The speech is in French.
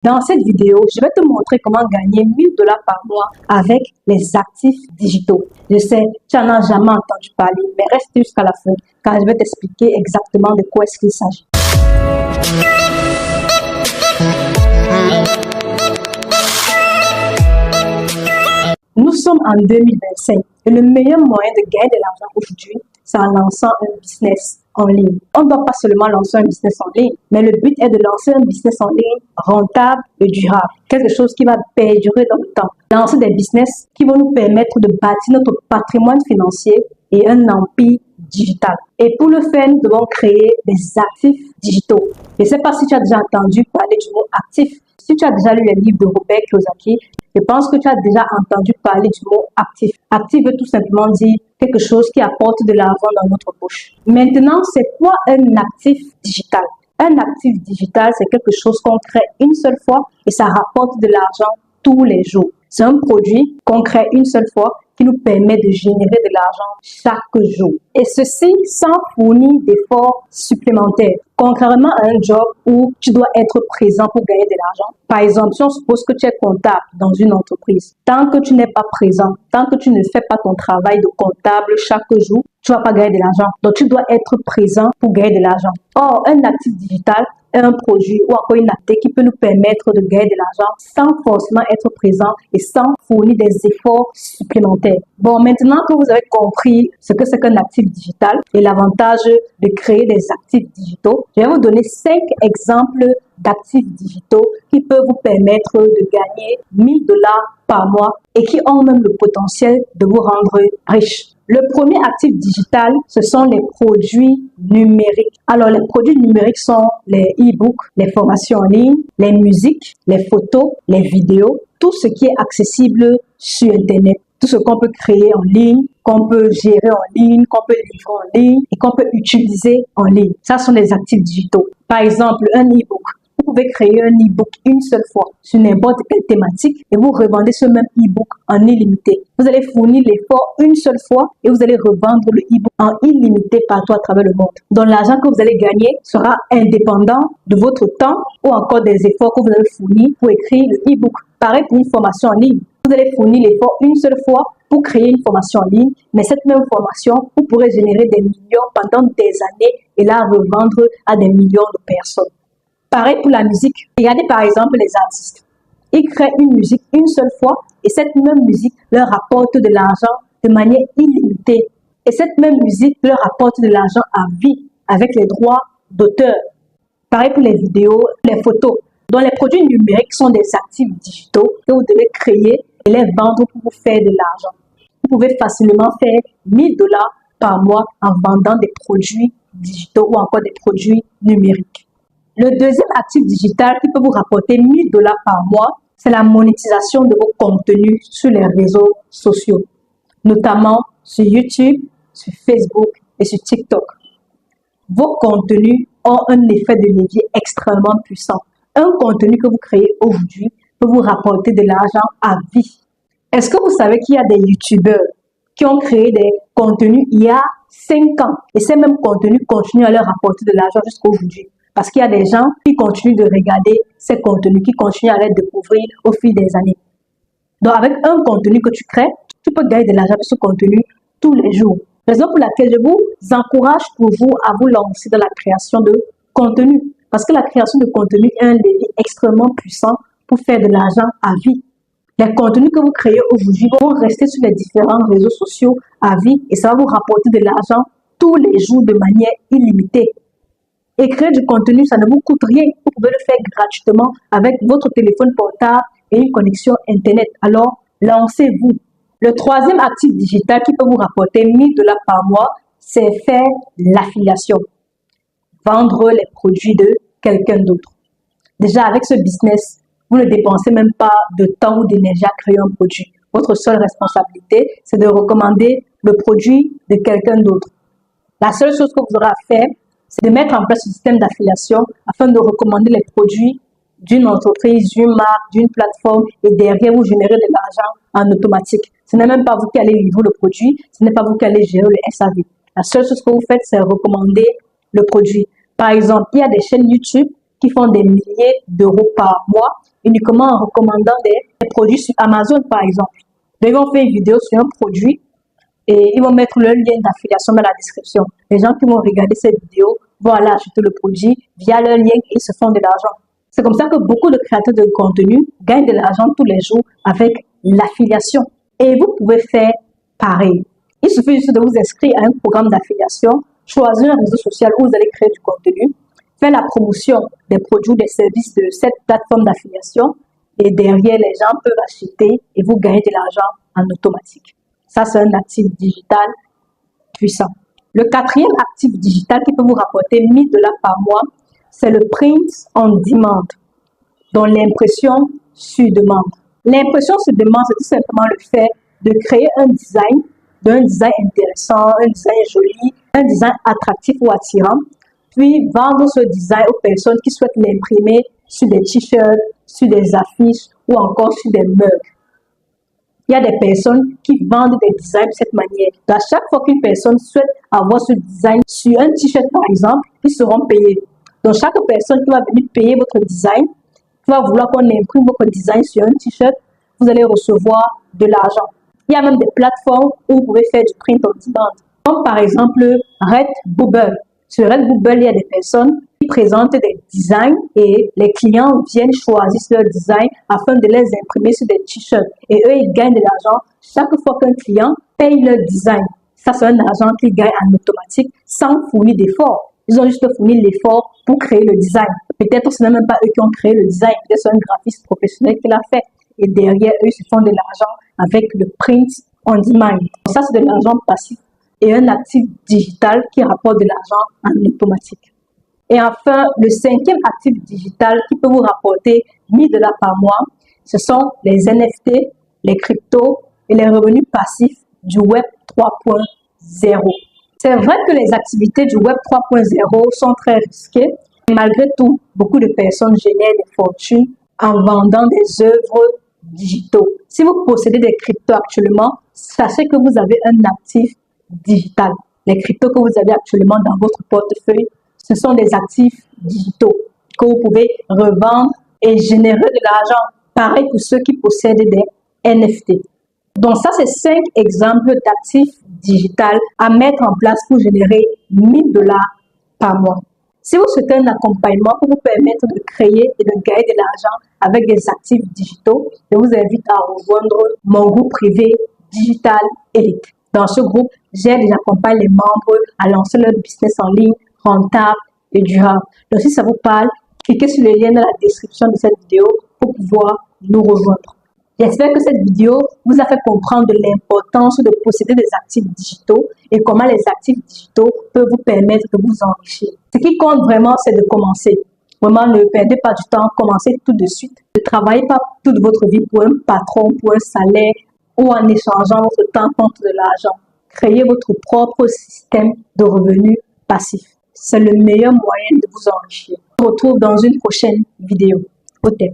Dans cette vidéo, je vais te montrer comment gagner 1000 $ par mois avec les actifs digitaux. Je sais, tu n'en as jamais entendu parler, mais reste jusqu'à la fin car je vais t'expliquer exactement de quoi est-ce qu'il s'agit. Nous sommes en 2025 et le meilleur moyen de gagner de l'argent aujourd'hui, c'est en lançant un business en ligne. On ne doit pas seulement lancer un business en ligne, mais le but est de lancer un business en ligne rentable et durable. Quelque chose qui va perdurer dans le temps. Lancer des business qui vont nous permettre de bâtir notre patrimoine financier et un empire digital. Et pour le faire, nous devons créer des actifs digitaux. Je ne sais pas si tu as déjà entendu parler du mot actif. Si tu as déjà lu les livres de Robert Kiyosaki, je pense que tu as déjà entendu parler du mot actif. Actif veut tout simplement dire quelque chose qui apporte de l'argent dans notre poche. Maintenant, c'est quoi un actif digital? Un actif digital, c'est quelque chose qu'on crée une seule fois et ça rapporte de l'argent tous les jours. C'est un produit qu'on crée une seule fois qui nous permet de générer de l'argent chaque jour. Et ceci sans fournir d'efforts supplémentaires. Contrairement à un job où tu dois être présent pour gagner de l'argent. Par exemple, si on suppose que tu es comptable dans une entreprise, tant que tu n'es pas présent, tant que tu ne fais pas ton travail de comptable chaque jour, tu ne vas pas gagner de l'argent. Donc, tu dois être présent pour gagner de l'argent. Or, un actif digital est un produit ou encore une activité qui peut nous permettre de gagner de l'argent sans forcément être présent et sans fournir des efforts supplémentaires. Bon, maintenant que vous avez compris ce que c'est qu'un actif digital et l'avantage de créer des actifs digitaux, je vais vous donner 5 exemples d'actifs digitaux qui peuvent vous permettre de gagner 1000 $ par mois et qui ont même le potentiel de vous rendre riche. Le premier actif digital, ce sont les produits numériques. Alors, les produits numériques sont les e-books, les formations en ligne, les musiques, les photos, les vidéos, tout ce qui est accessible sur Internet. Tout ce qu'on peut créer en ligne, qu'on peut gérer en ligne, qu'on peut livrer en ligne et qu'on peut utiliser en ligne. Ça sont les actifs digitaux. Par exemple, un e-book. Vous pouvez créer un e-book une seule fois sur n'importe quelle thématique et vous revendez ce même e-book en illimité. Vous allez fournir l'effort une seule fois et vous allez revendre le e-book en illimité partout à travers le monde. Donc l'argent que vous allez gagner sera indépendant de votre temps ou encore des efforts que vous avez fournis pour écrire le e-book. Pareil pour une formation en ligne. Vous allez fournir l'effort une seule fois pour créer une formation en ligne, mais cette même formation, vous pourrez générer des millions pendant des années et la revendre à des millions de personnes. Pareil pour la musique. Regardez par exemple les artistes. Ils créent une musique une seule fois et cette même musique leur apporte de l'argent de manière illimitée. Et cette même musique leur apporte de l'argent à vie avec les droits d'auteur. Pareil pour les vidéos, les photos. Donc les produits numériques sont des actifs digitaux que vous devez créer et les vendre pour vous faire de l'argent. Vous pouvez facilement faire 1000 $ par mois en vendant des produits digitaux ou encore des produits numériques. Le deuxième actif digital qui peut vous rapporter 1000 $ par mois, c'est la monétisation de vos contenus sur les réseaux sociaux, notamment sur YouTube, sur Facebook et sur TikTok. Vos contenus ont un effet de levier extrêmement puissant. Un contenu que vous créez aujourd'hui peut vous rapporter de l'argent à vie. Est-ce que vous savez qu'il y a des YouTubeurs qui ont créé des contenus il y a 5 ans et ces mêmes contenus continuent à leur rapporter de l'argent jusqu'à aujourd'hui? Parce qu'il y a des gens qui continuent de regarder ces contenus, qui continuent à les découvrir au fil des années. Donc, avec un contenu que tu crées, tu peux gagner de l'argent avec ce contenu tous les jours. Raison pour laquelle je vous encourage toujours à vous lancer dans la création de contenu. Parce que la création de contenu est un levier extrêmement puissant pour faire de l'argent à vie. Les contenus que vous créez aujourd'hui vont rester sur les différents réseaux sociaux à vie et ça va vous rapporter de l'argent tous les jours de manière illimitée. Et créer du contenu, ça ne vous coûte rien. Vous pouvez le faire gratuitement avec votre téléphone portable et une connexion Internet. Alors, lancez-vous. Le troisième actif digital qui peut vous rapporter 1000 $ par mois, c'est faire l'affiliation. Vendre les produits de quelqu'un d'autre. Déjà, avec ce business, vous ne dépensez même pas de temps ou d'énergie à créer un produit. Votre seule responsabilité, c'est de recommander le produit de quelqu'un d'autre. La seule chose que vous aurez à faire, c'est de mettre en place un système d'affiliation afin de recommander les produits d'une entreprise, d'une marque, d'une plateforme et derrière vous générer de l'argent en automatique. Ce n'est même pas vous qui allez livrer le produit, ce n'est pas vous qui allez gérer le SAV. La seule chose que vous faites, c'est recommander le produit. Par exemple, il y a des chaînes YouTube qui font des milliers d'euros par mois uniquement en recommandant des produits sur Amazon, par exemple. Donc, ils vont faire une vidéo sur un produit et ils vont mettre leur lien d'affiliation dans la description. Les gens qui vont regarder cette vidéo vont aller acheter le produit via leur lien et ils se font de l'argent. C'est comme ça que beaucoup de créateurs de contenu gagnent de l'argent tous les jours avec l'affiliation. Et vous pouvez faire pareil. Il suffit juste de vous inscrire à un programme d'affiliation, choisir un réseau social où vous allez créer du contenu, faire la promotion des produits, des services de cette plateforme d'affiliation et derrière, les gens peuvent acheter et vous gagnez de l'argent en automatique. Ça, c'est un actif digital puissant. Le quatrième actif digital qui peut vous rapporter 1 000 $ par mois, c'est le print on demand, donc l'impression sur demande. L'impression sur demande, c'est tout simplement le fait de créer un design intéressant, un design joli, un design attractif ou attirant, puis vendre ce design aux personnes qui souhaitent l'imprimer sur des t-shirts, sur des affiches ou encore sur des mugs. Il y a des personnes qui vendent des designs de cette manière. Donc, à chaque fois qu'une personne souhaite avoir ce design sur un t-shirt, par exemple, ils seront payés. Donc, chaque personne qui va venir payer votre design, qui va vouloir qu'on imprime votre design sur un t-shirt, vous allez recevoir de l'argent. Il y a même des plateformes où vous pouvez faire du print on demand, comme par exemple Redbubble. Sur Redbubble, il y a des personnes qui présentent des designs et les clients viennent choisir leur design afin de les imprimer sur des t-shirts. Et eux, ils gagnent de l'argent chaque fois qu'un client paye leur design. Ça, c'est un argent qu'ils gagnent en automatique sans fournir d'efforts. Ils ont juste fourni l'effort pour créer le design. Peut-être ce n'est même pas eux qui ont créé le design, peut-être c'est un graphiste professionnel qui l'a fait. Et derrière, eux, ils se font de l'argent avec le print on demand. Ça, c'est de l'argent passif et un actif digital qui rapporte de l'argent en automatique. Et enfin, le cinquième actif digital qui peut vous rapporter 1 000 $ par mois, ce sont les NFT, les cryptos et les revenus passifs du Web 3.0. C'est vrai que les activités du Web 3.0 sont très risquées. Malgré tout, beaucoup de personnes génèrent des fortunes en vendant des œuvres digitaux. Si vous possédez des cryptos actuellement, sachez que vous avez un actif digital. Les cryptos que vous avez actuellement dans votre portefeuille, ce sont des actifs digitaux que vous pouvez revendre et générer de l'argent. Pareil pour ceux qui possèdent des NFT. Donc ça, c'est 5 exemples d'actifs digitaux à mettre en place pour générer 1 000 $ par mois. Si vous souhaitez un accompagnement pour vous permettre de créer et de gagner de l'argent avec des actifs digitaux, je vous invite à rejoindre mon groupe privé Digital Elite. Dans ce groupe, j'aide et j'accompagne les membres à lancer leur business en ligne rentable et durable. Donc si ça vous parle, cliquez sur le lien dans la description de cette vidéo pour pouvoir nous rejoindre. J'espère que cette vidéo vous a fait comprendre de l'importance de posséder des actifs digitaux et comment les actifs digitaux peuvent vous permettre de vous enrichir. Ce qui compte vraiment, c'est de commencer. Vraiment, ne perdez pas du temps, commencez tout de suite. Ne travaillez pas toute votre vie pour un patron, pour un salaire ou en échangeant votre temps contre de l'argent. Créez votre propre système de revenus passifs. C'est le meilleur moyen de vous enrichir. On se retrouve dans une prochaine vidéo. Au TEP.